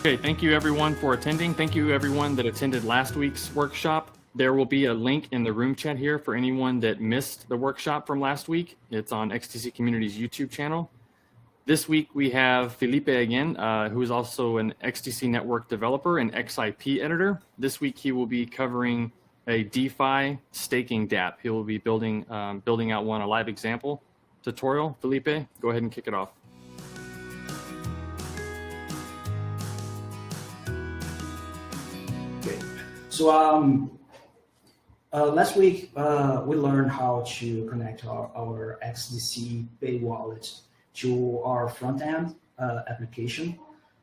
Okay, thank you everyone for attending. Thank you everyone that attended last week's workshop. There will be a link in the room chat here for anyone that missed the workshop from last week. It's on XDC Community's YouTube channel. This week we have Felipe again, who is also an XDC Network developer and XIP editor. This week he will be covering a DeFi staking dApp. He will be building out a live example tutorial. Felipe, go ahead and kick it off. Okay. So last week we learned how to connect our XDC Pay wallet to our front-end application.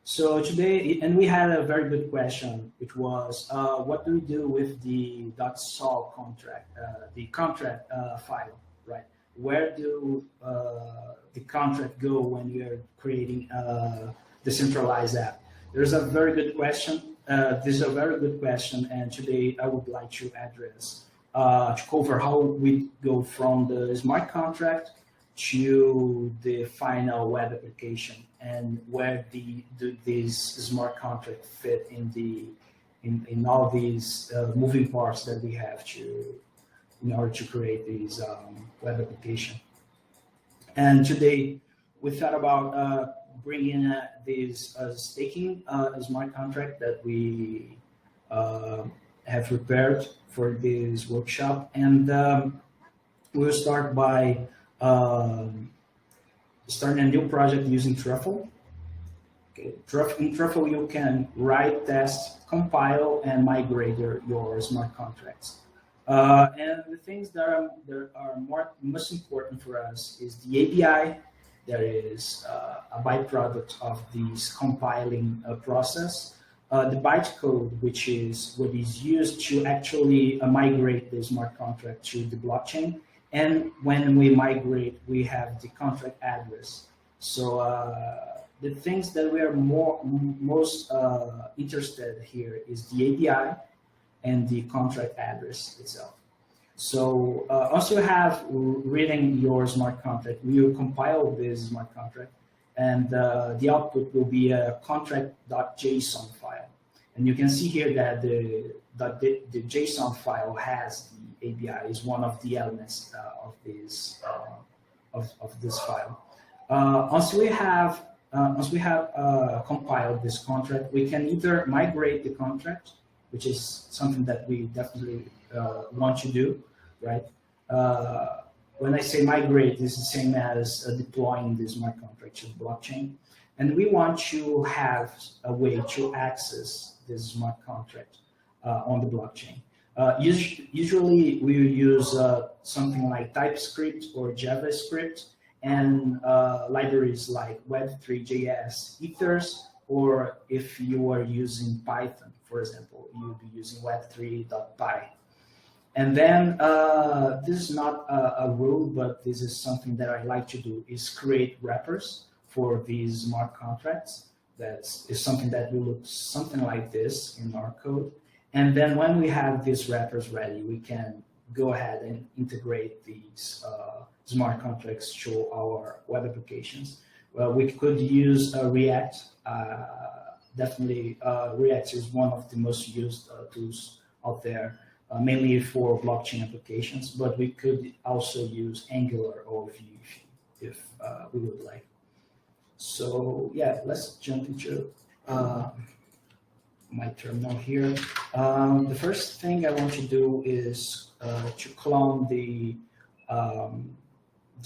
So today, and we had a very good question, which was, what do we do with the .sol contract, the contract file, right? Where do the contract go when we are creating a decentralized app? There's a very good question. This is a very good question, and today I would like to address, to cover how we go from the smart contract to the final web application, and where these smart contract fit in all these moving parts that we have in order to create these web application. And today we thought about bringing this staking smart contract that we have prepared for this workshop, and we'll start by starting a new project using Truffle. Okay. In Truffle, you can write, test, compile, and migrate your smart contracts. And the things that are most important for us is the API. That is a byproduct of this compiling process. The bytecode, which is what is used to actually migrate the smart contract to the blockchain. And when we migrate, we have the contract address. So the things that we are most interested here is the API and the contract address itself. So once you have written your smart contract, we will compile this smart contract, and the output will be a contract.json file. And you can see here that the JSON file has the API, is one of the elements of this file. Once we have compiled this contract, we can either migrate the contract, which is something that we definitely want to do, right? When I say migrate, this is the same as deploying this smart contract to the blockchain. And we want to have a way to access this smart contract on the blockchain. Usually we use something like TypeScript or JavaScript, and libraries like Web3.js, Ethers, or if you are using Python, for example, you'll be using web3.py. And then this is not a rule, but this is something that I like to do, is create wrappers for these smart contracts. That is something that will look something like this in our code. And then when we have these wrappers ready, we can go ahead and integrate these smart contracts to our web applications. Well, we could use React. Definitely, React is one of the most used tools out there, mainly for blockchain applications, but we could also use Angular or Vue if we would like. So yeah, let's jump into my terminal here. The first thing I want to do is to clone the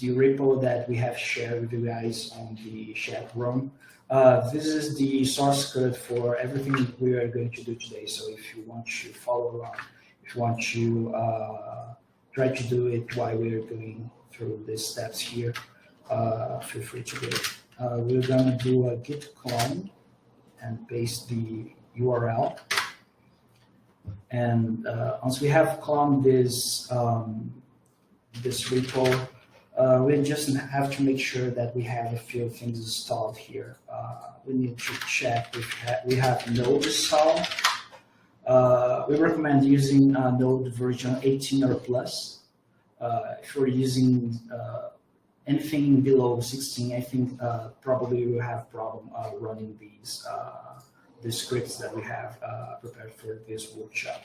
repo that we have shared with you guys on the chat room. This is the source code for everything we are going to do today. So if you want to follow along, if you want to try to do it while we're going through these steps here, feel free to do it. We're going to do a git clone and paste the URL. And once we have cloned this repo, we just have to make sure that we have a few things installed here. We need to check if we have Node installed. We recommend using Node version 18 or plus. If we're using anything below 16, I think probably we'll have problem running the scripts that we have prepared for this workshop.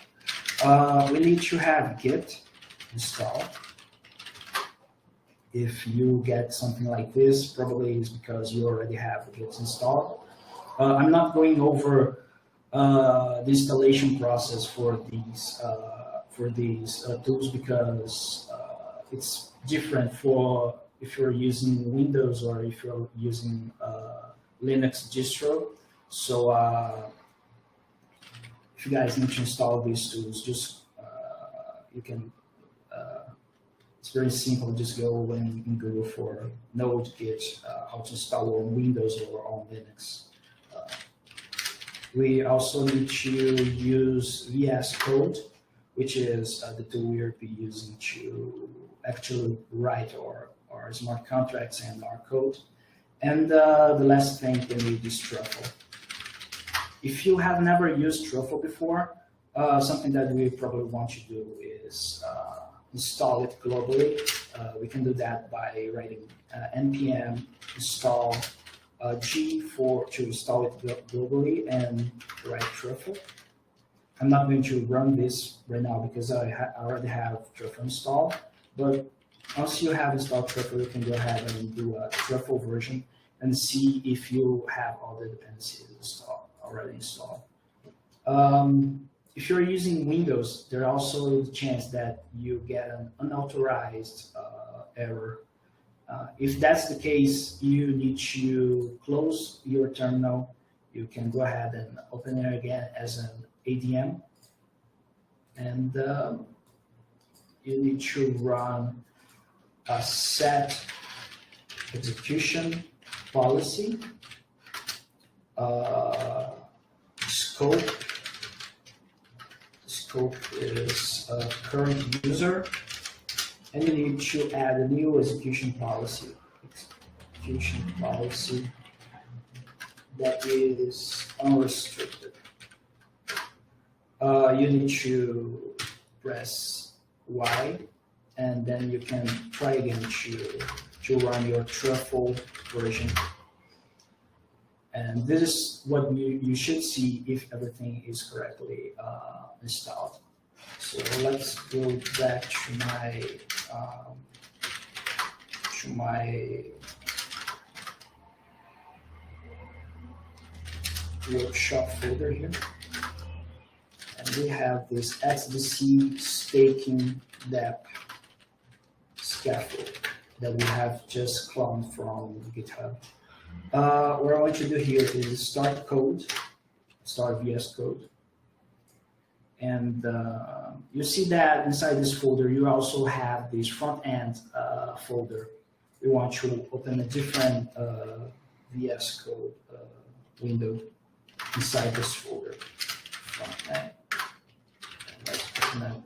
We need to have Git installed. If you get something like this, probably is because you already have Git installed. I'm not going over the installation process for these tools because it's different for if you're using Windows or if you're using Linux distro. So if you guys need to install these tools, just you can. It's very simple. Just go in Google for Node Git, how to install on Windows or on Linux. We also need to use VS Code, which is the tool we'll be using to actually write our smart contracts and our code. And the last thing we need is Truffle. If you have never used Truffle before, something that we probably want you to do is install it globally. We can do that by writing npm install G to install it globally and write Truffle. I'm not going to run this right now because I already have Truffle installed, but once you have installed Truffle, you can go ahead and do a Truffle version and see if you have all the dependencies already installed. If you're using Windows, there's also the chance that you get an unauthorized error. If that's the case, you need to close your terminal. You can go ahead and open it again as an ADM. And you need to run a set execution policy, scope. Scope is current user, and you need to add a new execution policy. That is unrestricted. You need to press Y, and then you can try again to run your Truffle version. And this is what you should see if everything is correctly installed. So let's go back to my workshop folder here. And we have this XDC staking dApp scaffold that we have just cloned from GitHub. What I want you to do here is start VS Code. And you see that inside this folder, you also have this front end folder. We want to open a different VS Code window inside this folder. Front end. And let's open a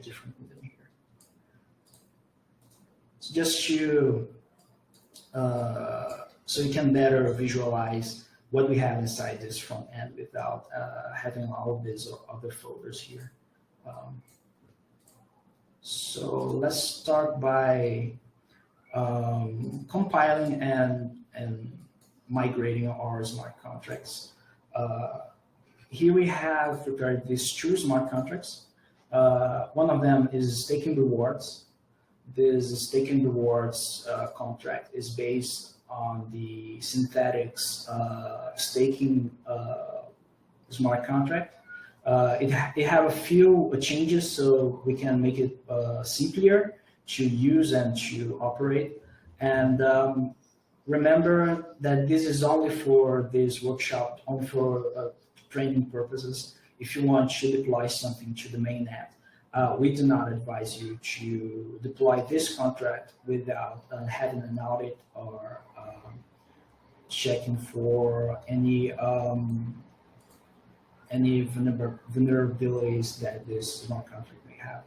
different window here. So just to so you can better visualize what we have inside this front end without having all of these other folders here. So let's start by compiling and migrating our smart contracts. Here we have prepared these two smart contracts. One of them is staking rewards. This staking rewards contract is based on the Synthetics staking smart contract. It have a few changes, so we can make it simpler to use and to operate. And remember that this is only for this workshop, only for training purposes. If you want to deploy something to the main app, we do not advise you to deploy this contract without having an audit or checking for any vulnerabilities that this smart contract may have.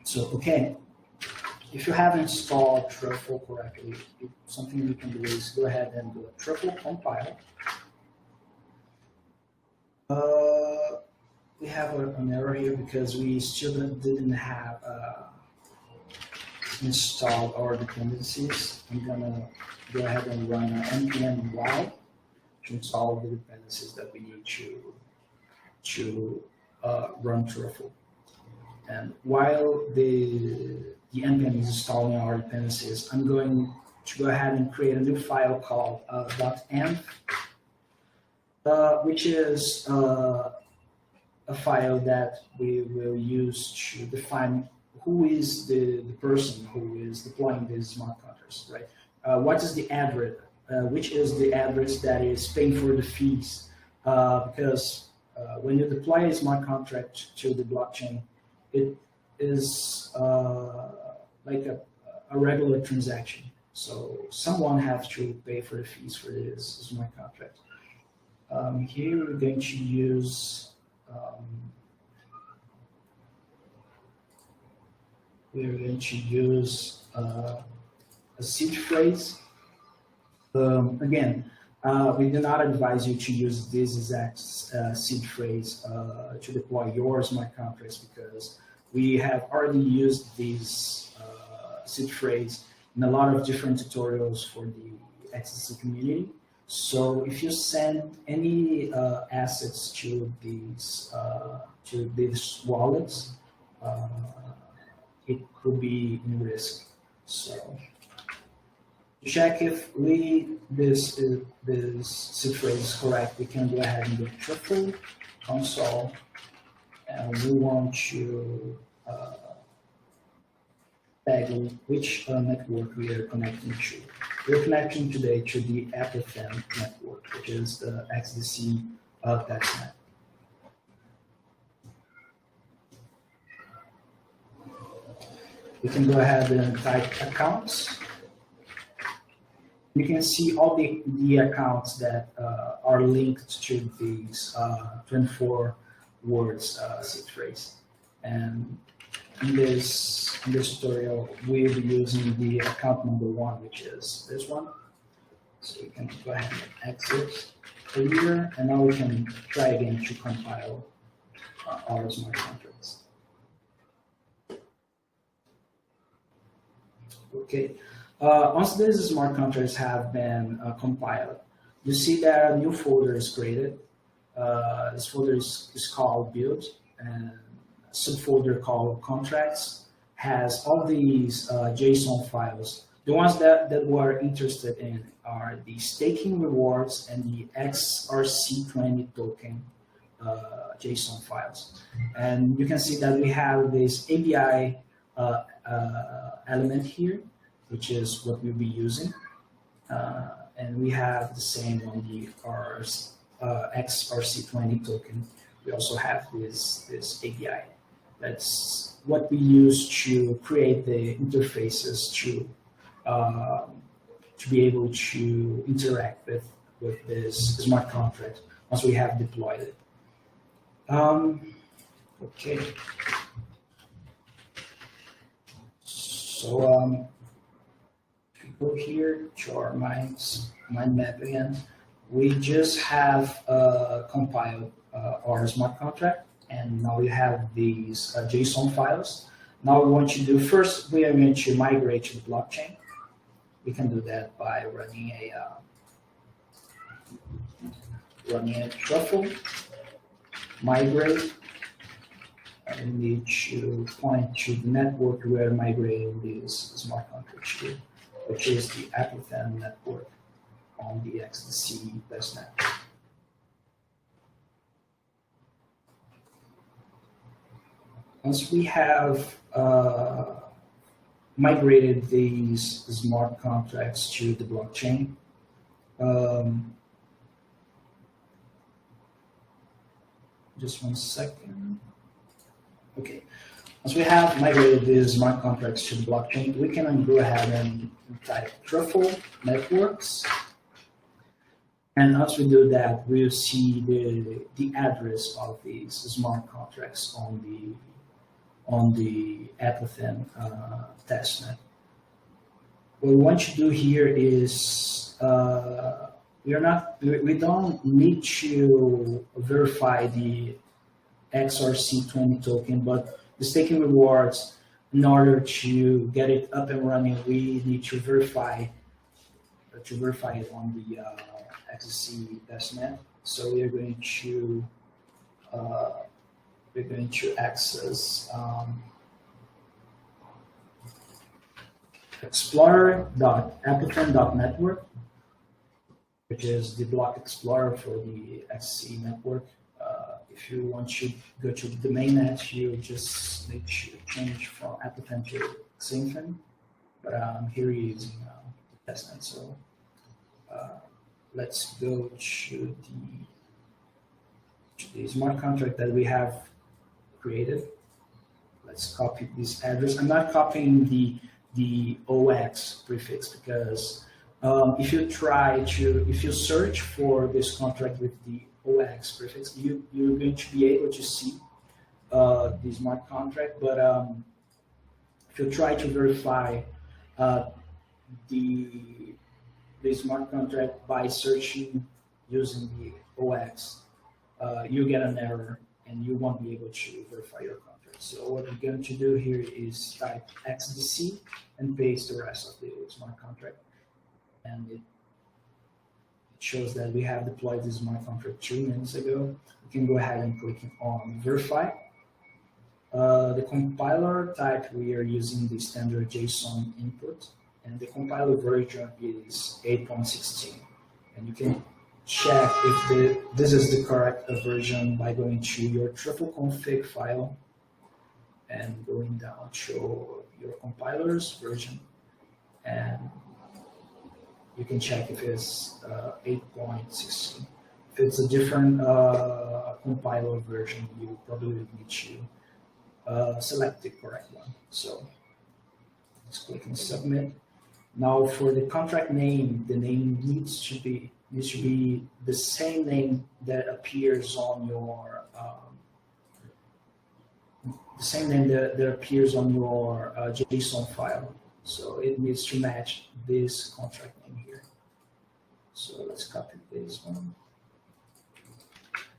So, okay, if you haven't installed Truffle correctly, something you can do is go ahead and do a Truffle compile. We have an error here because we still didn't have installed our dependencies. I'm gonna go ahead and run npm y install the dependencies that we need to run Truffle. And while the NPM is installing our dependencies, I'm going to go ahead and create a new file called .env, which is a file that we will use to define who is the person who is deploying these smart contracts, right? What is the address, which is the address that is paying for the fees, because when you deploy a smart contract to the blockchain, it is like a regular transaction. So someone has to pay for the fees for this smart contract. Here we're going to use a seed phrase. Again, we do not advise you to use this exact seed phrase to deploy your smart contracts, because we have already used this seed phrase in a lot of different tutorials for the XDC community. So if you send any assets to these wallets, it could be in risk. So to check if this seed phrase is correct, we can go ahead and do Truffle console, and we want to tag which network we are connecting to. We're connecting today to the Appleton network, which is the XDC testnet. We can go ahead and type accounts. You can see all the accounts that are linked to these 24 words seed phrase. And in this tutorial, we'll be using the account number 1, which is this one. So we can go ahead and exit here, and now we can try again to compile our smart contracts. Okay, once these smart contracts have been compiled, you see that a new folder is created. This folder is called build, and a subfolder called contracts has all these JSON files. The ones that we're interested in are the staking rewards and the XRC20 token JSON files. And you can see that we have this API element here, which is what we'll be using. And we have the same on the XRC20 token. We also have this API. That's what we use to create the interfaces to be able to interact with this smart contract once we have deployed it. Okay. So if we go here to our mind map again, we just have compiled our smart contract, and now we have these JSON files. Now we want to do first, we are going to migrate to the blockchain. We can do that by running a truffle migrate. And we need to point to the network we are migrating these smart contracts to, which is the Appleton network on the XDC testnet. Once we have migrated these smart contracts to the blockchain, just one second. Okay, once we have migrated these smart contracts to the blockchain, we can go ahead and type truffle networks. And once we do that, we'll see the address of these smart contracts on the Appleton testnet. What we want to do here is we don't need to verify the XRC20 token, but the staking rewards, in order to get it up and running, we need to verify it on the XDC testnet. So we're going to access explorer.appleton.network, which is the block explorer for the XDC network. If you want to go to the mainnet, you just need to change from Appleton to same thing. But I'm here using the testnet. So let's go to the smart contract that we have created. Let's copy this address. I'm not copying the OX prefix because if you search for this contract with the OX prefix, you're going to be able to see the smart contract. But if you try to verify the smart contract by searching using the OX, you get an error and you won't be able to verify your contract. So what we're going to do here is type XDC and paste the rest of the smart contract. And it shows that we have deployed this smart contract 2 minutes ago. We can go ahead and click on verify. The compiler type, we are using the standard JSON input, and the compiler version is 8.16. And you can check if this is the correct version by going to your truffle config file and going down to your compiler's version, and you can check if it's 8.16. If it's a different compiler version, you probably need to select the correct one. So let's click on submit. Now for the contract name, the name needs to be the same name that appears on your JSON file. So it needs to match this contract name here. So let's copy this one.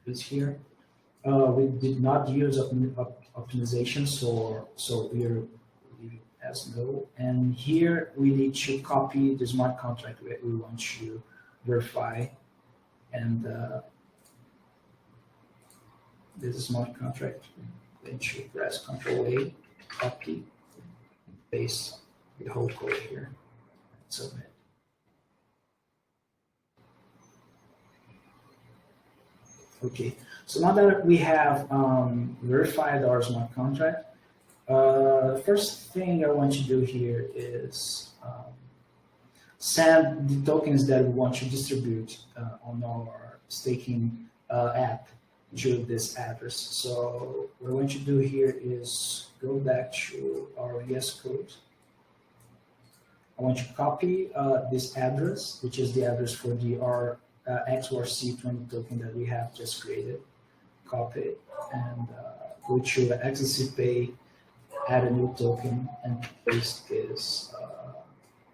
It's here. We did not use optimization, so we're leaving it as no. And here we need to copy the smart contract that we want to verify, and this is smart contract. Then you press Ctrl A, copy, paste the whole code here, submit. Okay, so now that we have verified our smart contract, first thing I want to do here is send the tokens that we want to distribute on our staking app to this address. So what I want to do here is go back to our VS Code. I want to copy this address, which is the address for our XORC20 token that we have just created. Copy it and go to XDC Pay, add a new token, and paste this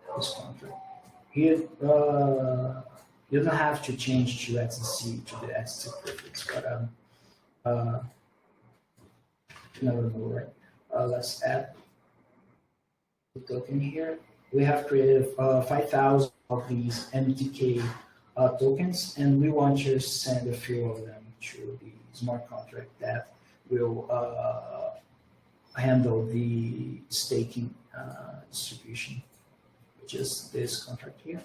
contract. Here, you don't have to change to XDC to the XDC prefix, but you never know, right? Let's add the token here. We have created 5,000 of these MTK tokens, and we want to send a few of them to the smart contract that will handle the staking distribution, which is this contract here.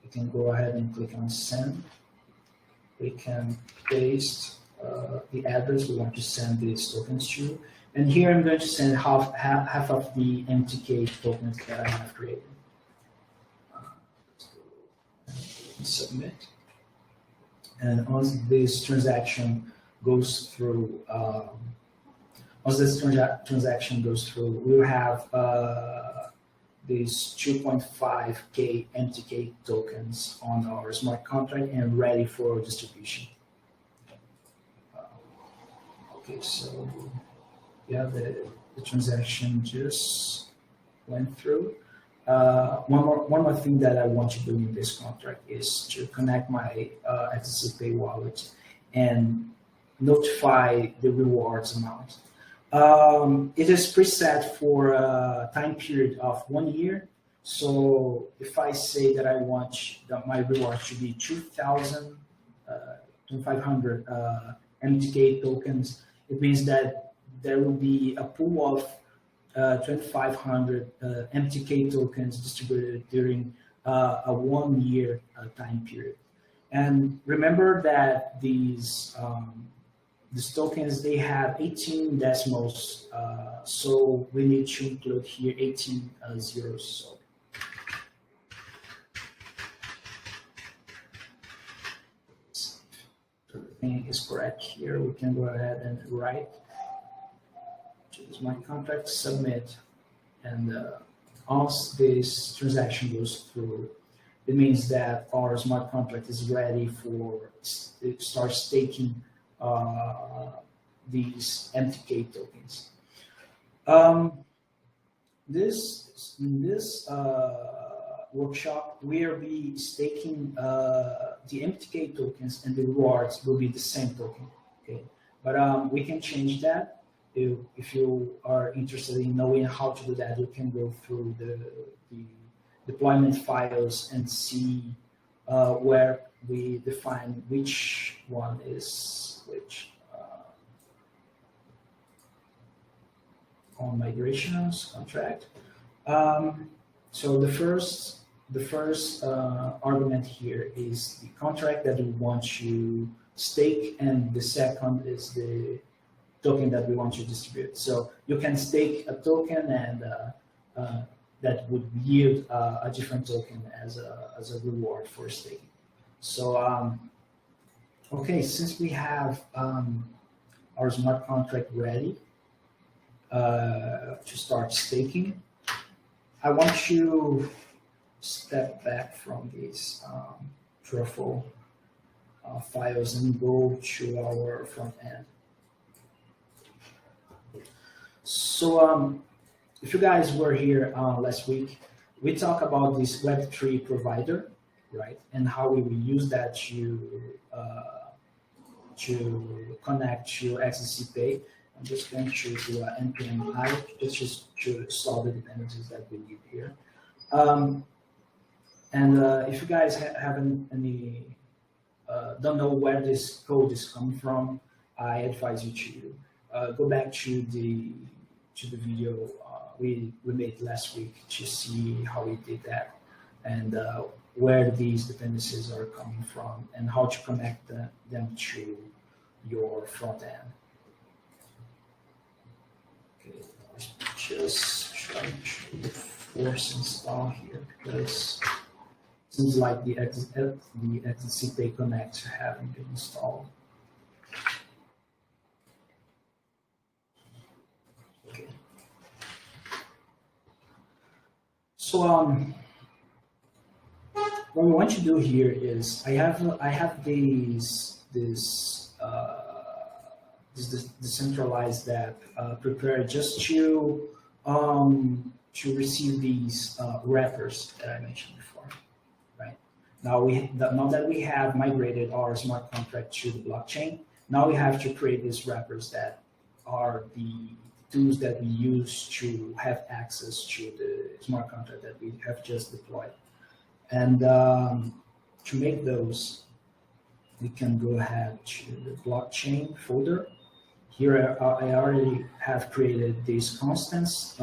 We can go ahead and click on send. We can paste the address we want to send these tokens to. And here I'm going to send half of the MTK tokens that I have created. Submit. And once this transaction goes through, we will have these 2.5K MTK tokens on our smart contract and ready for distribution. Okay, so yeah, the transaction just went through. One more thing that I want to do in this contract is to connect my XDC Pay wallet and notify the rewards amount. It is preset for a time period of 1 year, So if I say that I want that my reward should be 2,500 MTK tokens, it means that there will be a pool of 2,500 MTK tokens distributed during a 1 year time period. And remember that these tokens, they have 18 decimals, so we need to include here 18 zeros. So everything is correct here. We can go ahead and write, choose my contract, submit, and once this transaction goes through, it means that our smart contract is ready for start staking these MTK tokens. In this workshop, we will be staking the MTK tokens, and the rewards will be the same token. Okay, but we can change that. If you are interested in knowing how to do that, you can go through the deployment files and see where we define which one is which. On migrations contract. So the first argument here is the contract that we want to stake, and the second is the token that we want to distribute. So you can stake a token, and that would yield a different token as a reward for staking. So okay, since we have our smart contract ready to start staking, I want to step back from these truffle files and go to our front end. So if you guys were here last week, we talked about this Web3 provider, right? And how we will use that to connect to XDC Pay. I'm just going to do an npm I just to solve the dependencies that we need here. If you guys haven't don't know where this code is coming from, I advise you to go back to the video we made last week to see how we did that, and where these dependencies are coming from, and how to connect them to your front end. Okay, just trying to force install here because it seems like the XDC Pay Connect haven't been installed. Okay. So what we want to do here is I have this decentralized app prepared just to receive these wrappers that I mentioned before, right? Now that we have migrated our smart contract to the blockchain, now we have to create these wrappers that are the tools that we use to have access to the smart contract that we have just deployed. And to make those, we can go ahead to the blockchain folder. Here I already have created this constants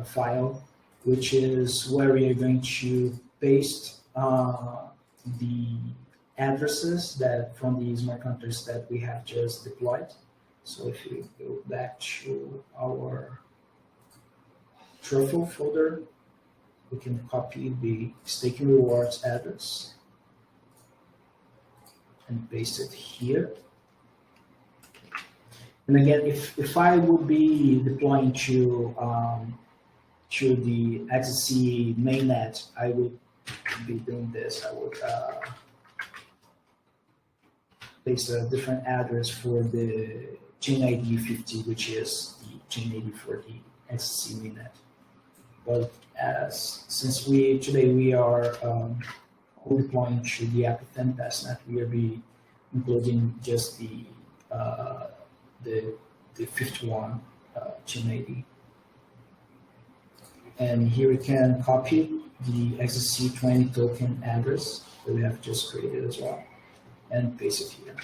file, which is where we are going to paste the addresses that from the smart contracts that we have just deployed. So if we go back to our truffle folder, we can copy the staking rewards address and paste it here. And again, if I would be deploying to the XDC mainnet, I would be doing this. I would paste a different address for the chain ID 50, which is the chain ID for the XDC mainnet. But since today we are deploying to the app 10 testnet, we will be including just the 51 chain ID. And here we can copy the XDC20 token address that we have just created as well, and paste it here.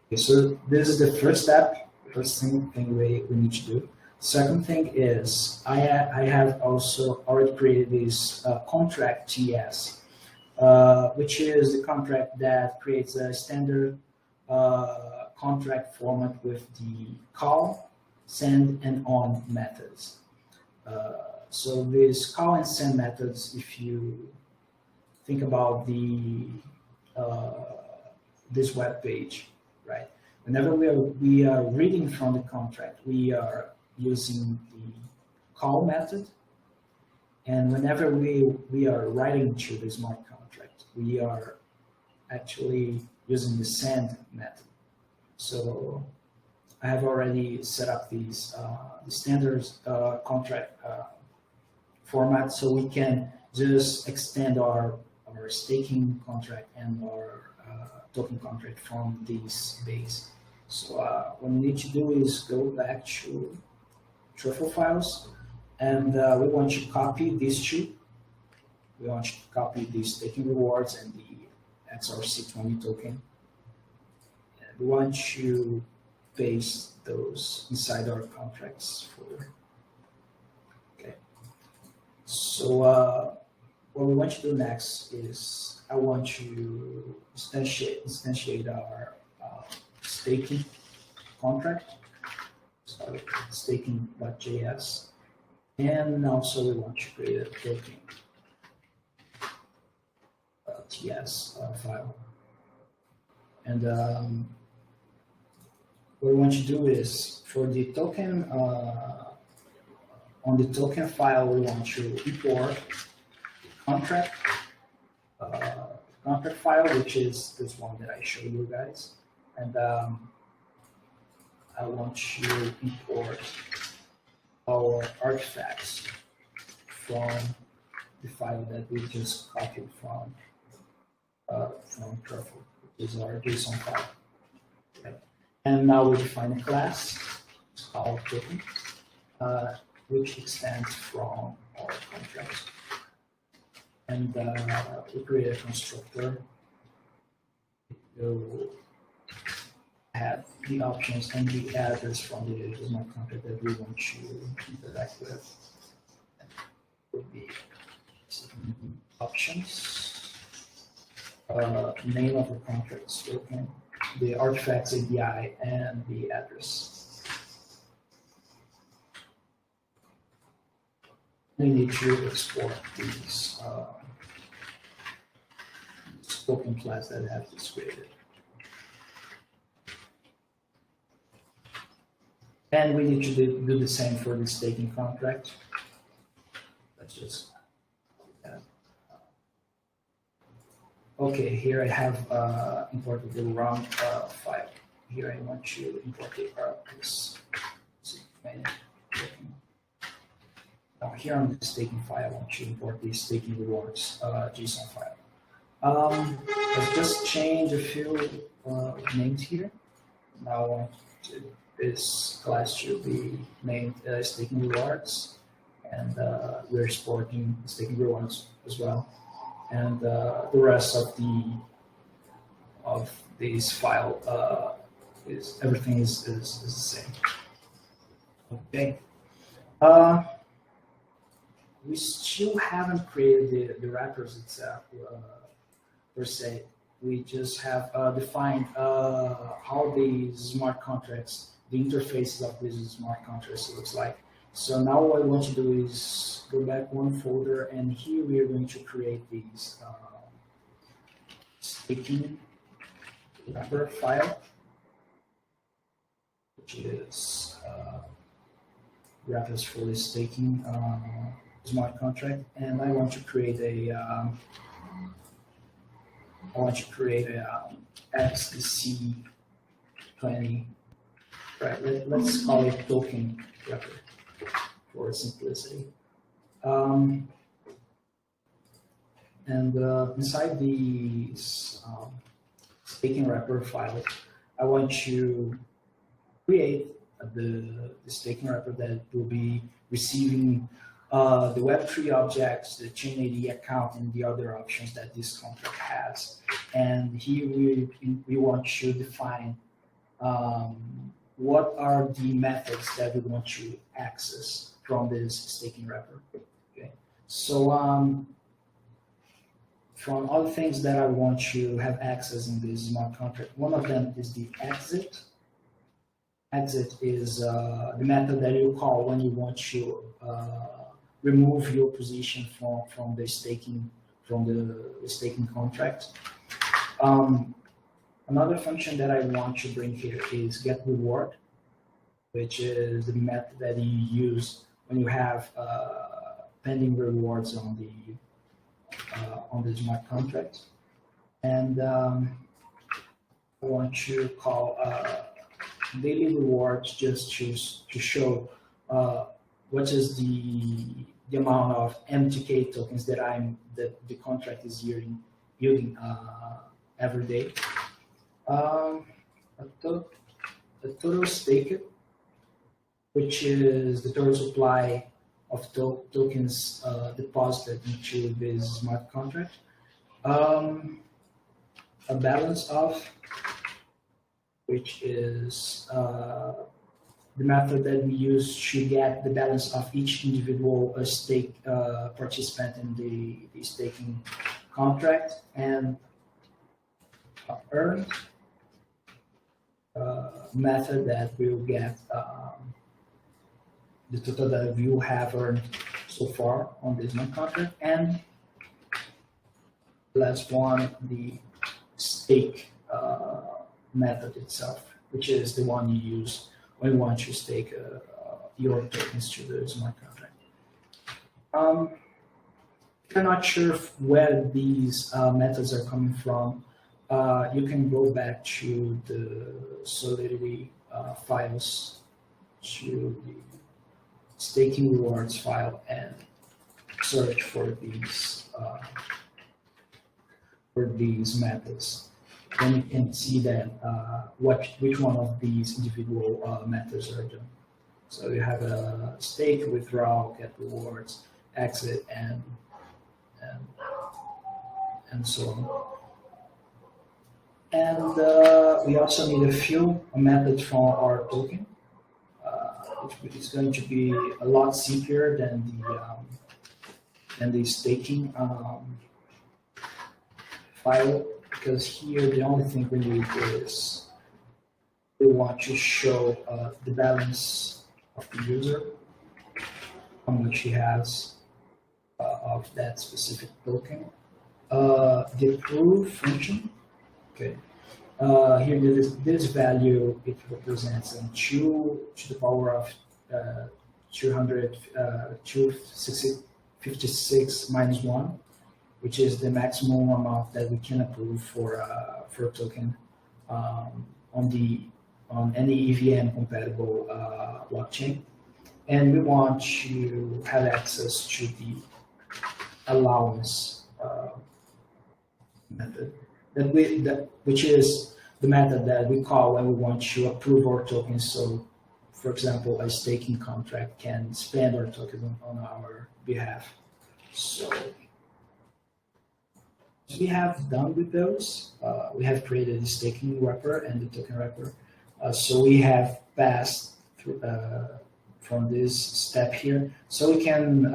Okay, so this is the first step, first thing we need to do. Second thing is I have also already created this contract TS, which is the contract that creates a standard contract format with the call, send, and on methods. So these call and send methods, if you think about this web page, right? Whenever we are reading from the contract, we are using the call method, and whenever we are writing to the smart contract, we are actually using the send method. So I have already set up these the standard contract format, so we can just extend our staking contract and our token contract from this base. So what we need to do is go back to truffle files, and we want to copy these two. We want to copy the staking rewards and the XRC20 token. And we want to paste those inside our contracts folder. Okay. So what we want to do next is I want to instantiate our staking contract. So staking.js, and also we want to create a token TS file. And what we want to do is for the token, on the token file, we want to import contract file, which is this one that I showed you guys, and I want to import our artifacts from the file that we just copied from Truffle, which is our JSON file. Okay. And now we define a class called token, which extends from our contract. And we create a constructor to have the options and the address from the smart contract that we want to interact with. Would be options, name of the contract token, the artifacts API, and the address. We need to export these token class that have this created. And we need to do the same for the staking contract. Let's just do that. Okay, here I have imported the wrong file. Here I want to import this. Now here on the staking file, I want to import the staking rewards JSON file. Let's just change a few names here. Now I want this class should be named staking rewards, and we're exporting staking rewards as well. And the rest of this file everything is the same. Okay. We still haven't created the wrappers itself per se. We just have defined how the smart contracts, the interfaces of these smart contracts looks like. So now what I want to do is go back one folder, and here we are going to create these staking wrapper file, which is wrappers for the staking smart contract, and I want to create a XDC 20. Right, let's call it token wrapper for simplicity. And inside these staking wrapper file, I want to create the staking wrapper that will be receiving the Web3 objects, the Chain80 account, and the other options that this contract has. And here we want to define what are the methods that we want to access from this staking wrapper. Okay, so from all the things that I want to have access in this smart contract, one of them is the exit. Exit is the method that you call when you want to remove your position from the staking contract. Another function that I want to bring here is get reward, which is the method that you use when you have pending rewards on the smart contract. And I want to call daily rewards just to show what is the amount of MTK tokens that the contract is yielding every day. A total stake, which is the total supply of tokens deposited into this smart contract. A balance of, which is the method that we use to get the balance of each individual stake participant in the staking contract, and earned method that will get the total that you have earned so far on this smart contract, and last one, the stake method itself, which is the one you use when you want to stake your tokens to the smart contract. If you're not sure where these methods are coming from, you can go back to the Solidity files, to the staking rewards file, and search for these methods. Then you can see that which one of these individual methods are done. So you have a stake, withdrawal, get rewards, exit, and so on. And we also need a method from our token, which is going to be a lot simpler than the staking file, because here the only thing we need is we want to show the balance of the user, how much he has of that specific token. The approve function, okay. Here this value, it represents 2 to the power of 256 minus 1, which is the maximum amount that we can approve for a token on any EVM compatible blockchain. And we want to have access to the allowance method, which is the method that we call when we want to approve our tokens. So, for example, a staking contract can spend our token on our behalf. So we have done with those. We have created the staking wrapper and the token wrapper. So we have passed through, from this step here. So we can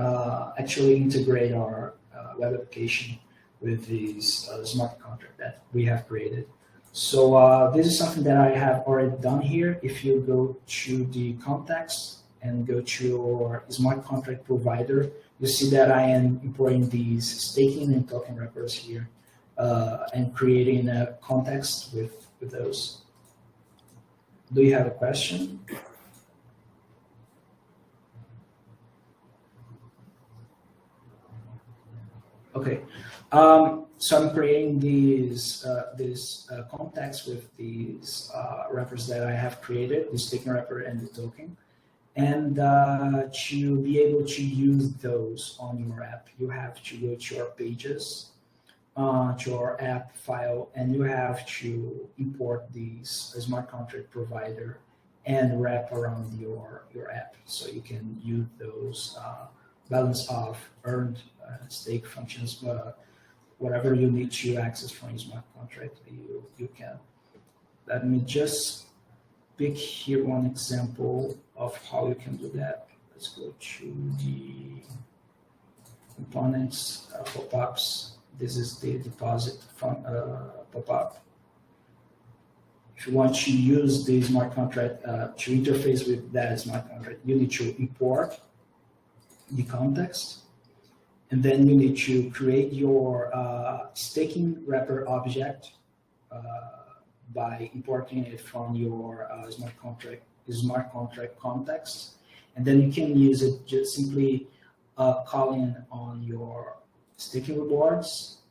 actually integrate our web application with these smart contract that we have created. So this is something that I have already done here. If you go to the context and go to your smart contract provider, you see that I am importing these staking and token wrappers here and creating a context with those. Do you have a question? Okay. So I'm creating these contacts with these wrappers that I have created, the staking wrapper and the token. And to be able to use those on your app, you have to go to your pages, to your app file, and you have to import these smart contract provider and wrap around your app, so you can use those balance of earned stake functions, whatever you need to access from your smart contract, you can. Let me just pick here one example of how you can do that. Let's go to the components, pop-ups. This is the deposit pop-up. If you want to use the smart contract to interface with that smart contract, you need to import the context, and then you need to create your staking wrapper object by importing it from your smart contract context, and then you can use it just simply calling on your staking rewards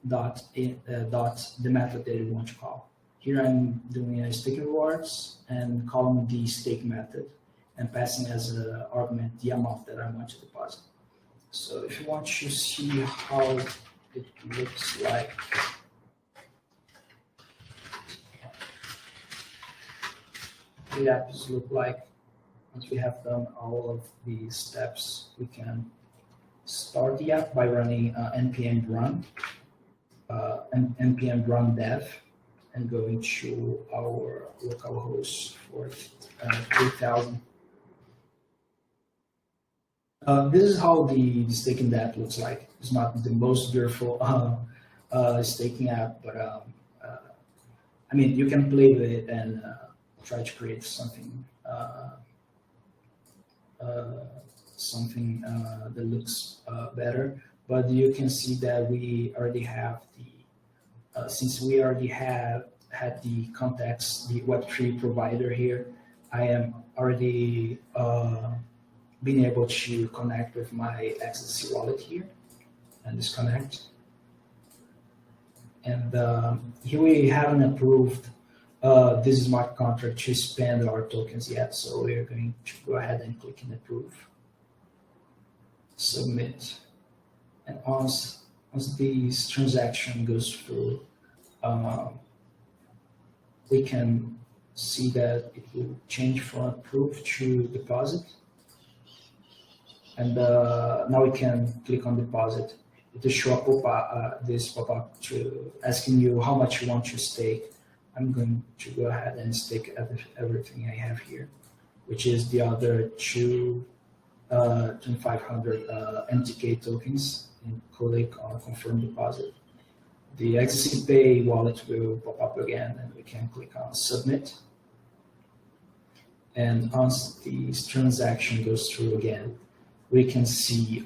dot the method that you want to call. Here I'm doing a staking rewards and calling the stake method and passing as an argument the amount that I want to deposit. So if you want to see how it looks like, the apps look like, once we have done all of these steps, we can start the app by running npm run npm run dev and going to our localhost for 3000. This is how the staking app looks like. It's not the most beautiful staking app, but I mean, you can play with it and try to create something that looks better. But you can see that we already have the, since we already had the context, the Web3 provider here, I am already being able to connect with my XDC wallet here and disconnect. And here we haven't approved this smart contract to spend our tokens yet, so we're going to go ahead and click in approve, submit, and once this transaction goes through, we can see that it will change from approve to deposit. And now we can click on deposit. It will show up this pop-up to asking you how much you want to stake. I'm going to go ahead and stake everything I have here, which is the other 2,500 MTK tokens, and click on confirm deposit. The XDC Pay wallet will pop up again, and we can click on submit. And once this transaction goes through again, we can see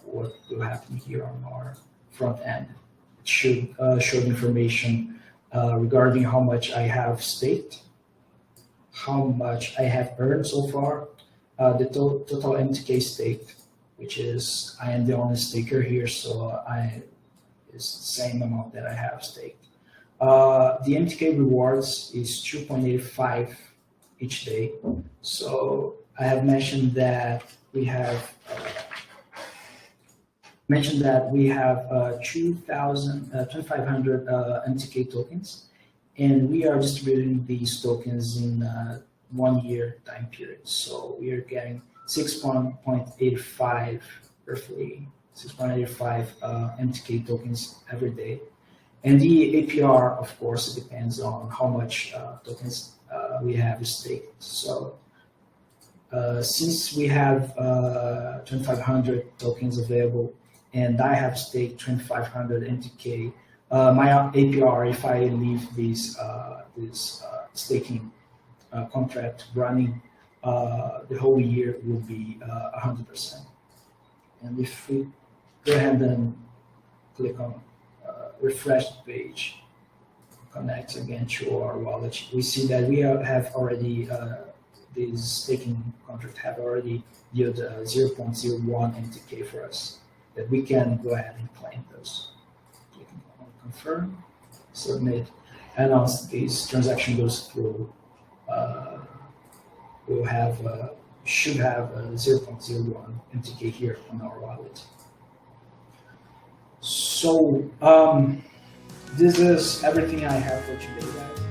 what will happen here on our front end. It should show information regarding how much I have staked, how much I have earned so far, the total MTK staked, which is I am the only staker here, so it's the same amount that I have staked. The MTK rewards is 2.85 each day. So I have mentioned that we have 2,500 MTK tokens, and we are distributing these tokens in 1 year time period. So we are getting 6.85 roughly 6.85 MTK tokens every day. And the APR, of course, it depends on how much tokens we have staked. So since we have 2,500 tokens available, and I have staked 2,500 MTK, my APR, if I leave this staking contract running the whole year, will be 100%. And if we go ahead and click on refresh the page, connect again to our wallet, we see that we have already this staking contract have already yielded 0.01 MTK for us, that we can go ahead and claim those. Clicking on confirm, submit, and once this transaction goes through, we'll have should have 0.01 MTK here on our wallet. So this is everything I have for today, guys.